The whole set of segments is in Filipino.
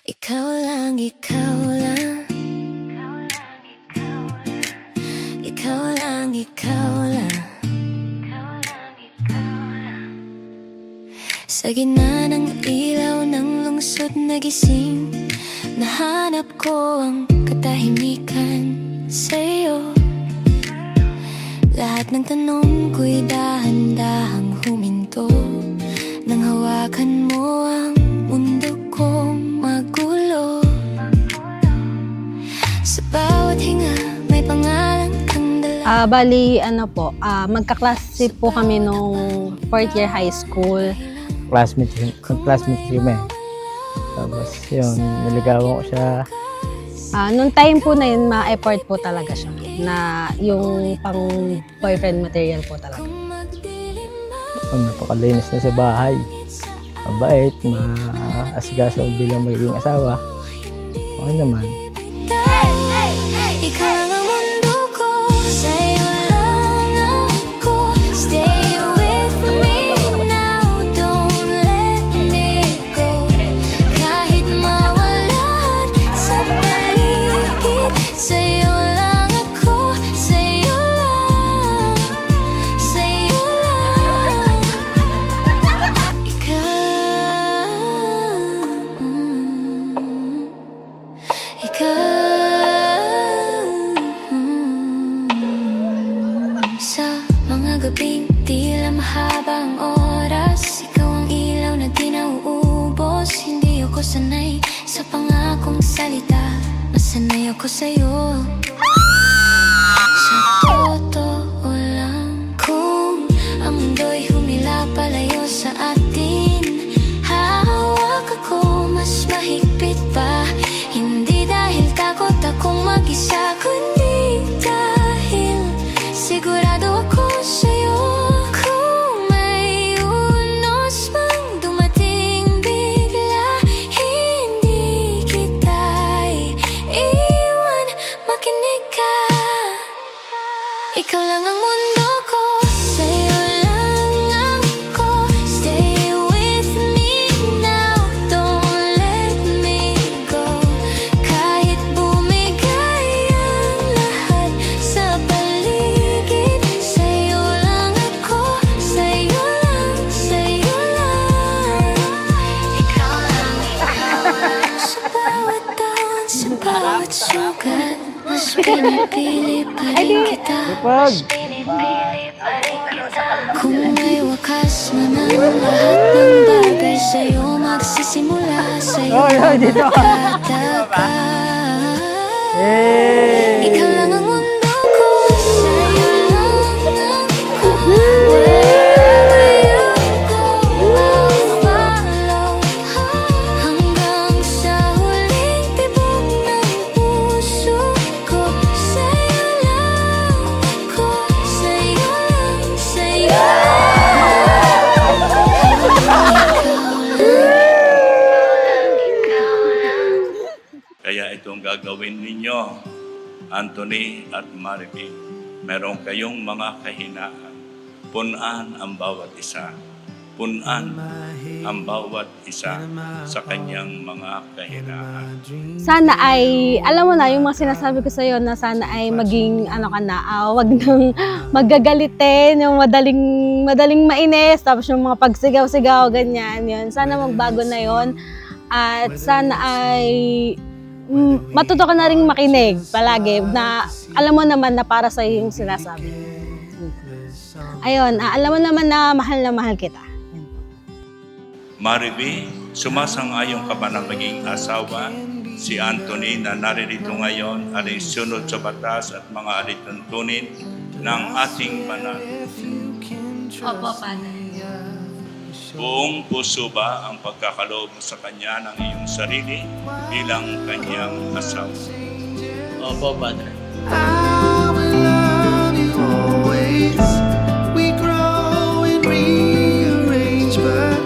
Ikaw lang, ikaw lang. Ikaw lang, ikaw lang. Sa gitna ng ilaw ng lungsod nagising, nahanap ko ang katahimikan sa'yo. Lahat ng tanong ko'y dahan-dahang huminto nang hawakan mo ang mundo kong magulo. Sa bawat hinga may pangalan kang dala. Bali, magkaklase po kami nung 4th year high school. Classmate kami. Tapos yun, niligawan ko siya. Nung time po na yun, ma-effort po talaga siya. Na yung pang boyfriend material po talaga. Napakalinis na sa bahay. Mabait, maasikaso bilang magiging asawa. Okay naman. Ikaw lang ang mundo ko, sa'yo lang ako. Stay with me now, don't let me go. Kahit mawalan sa paligid, sa'yo lang ako, sa'yo lang, sa'yo lang. Ikaw, sa mga gabing tila mahaba ang oras, ikaw ang ilaw na di nauubos. Hindi ako sanay sa pangakong salita, masanay ako sa'yo. Sa totoo lang, kung ang mundo'y humila palayo sa atin, hawak ako mas mahigpit pa. Hindi dahil takot akong mag-isa, kundi dahil sigurado ako sa'yo. Kung may unos mang dumating bigla, hindi kita iiwan, makinig ka. Ikaw lang ang mundo ko, sa'yo lang ako. Stay with me now, don't let me go. Kahit bumigay ang lahat sa paligid, sa'yo lang ako, sa'yo lang, sa'yo lang. Ikaw lang, ikaw lang. Sa bawat taon, sa bawat sugat, mas pinipili pa rin kita. Kung may wakas man ang lahat ng bagay, sa'yo magsisimula, sa'yo magtataka. Ikaw lang ang mundo ko, sa'yo lang ako. Wherever you go, I'll follow. Hanggang sa huling tibok ng puso ko, sa'yo lang ako, sa'yo lang, sa'yo lang. Kaya itong gagawin ninyo, Anthony at Maribel, meron kayong mga kahinaan. Punan ang bawat isa. Punan ang bawat isa sa kanyang mga kahinaan. Sana ay, alam mo na, yung mga sinasabi ko sa'yo na sana ay maging, wag nang magagalitin, yung madaling mainis, tapos yung mga pagsigaw-sigaw, ganyan, yun. Sana magbago na yun. At sana ay matuto ka na rin makinig palagi na alam mo naman na para sa yung sinasabi. Ayun, alam mo naman na mahal kita. Maribel, sumasang-ayon ka ba na maging asawa? Si Anthony na naririto ngayon ay sunod sa batas at mga alituntunin ng ating banal. Opo, Padre. Buong puso ba ang pagkakaloob mo sa kanya ng iyong sarili bilang kanyang asawa? Opo, Padre. I will love you always. We grow and rearrange, but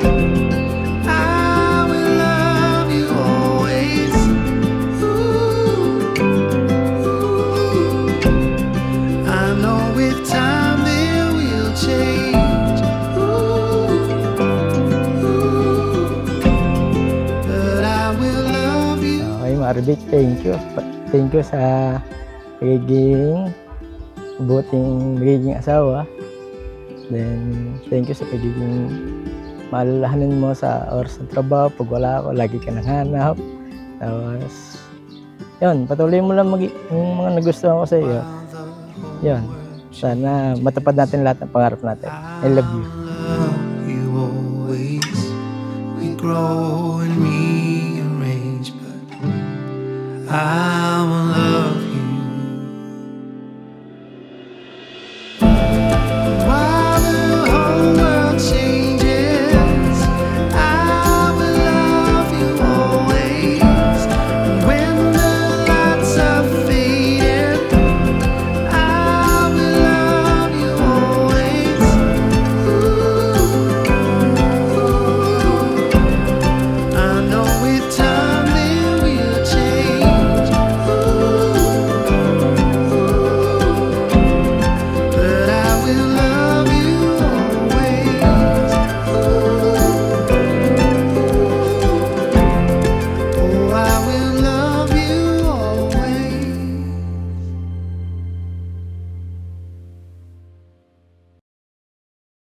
I will love you always. Ooh, ooh. I know with time there will change. Ooh, ooh. But I will love Arbit, thank you. Thank you sa pagiging magiging asawa. Then, thank you sa pagiging maalalahanin mo sa oras ng trabaho. Pag wala ako, lagi ka nang hanap. Tapos, yun, patuloy mo lang yung mga nagustuhan ko sa iyo. Yun, sana matupad natin lahat ng pangarap natin. I love you. Love you always. We grow and rearrange, but I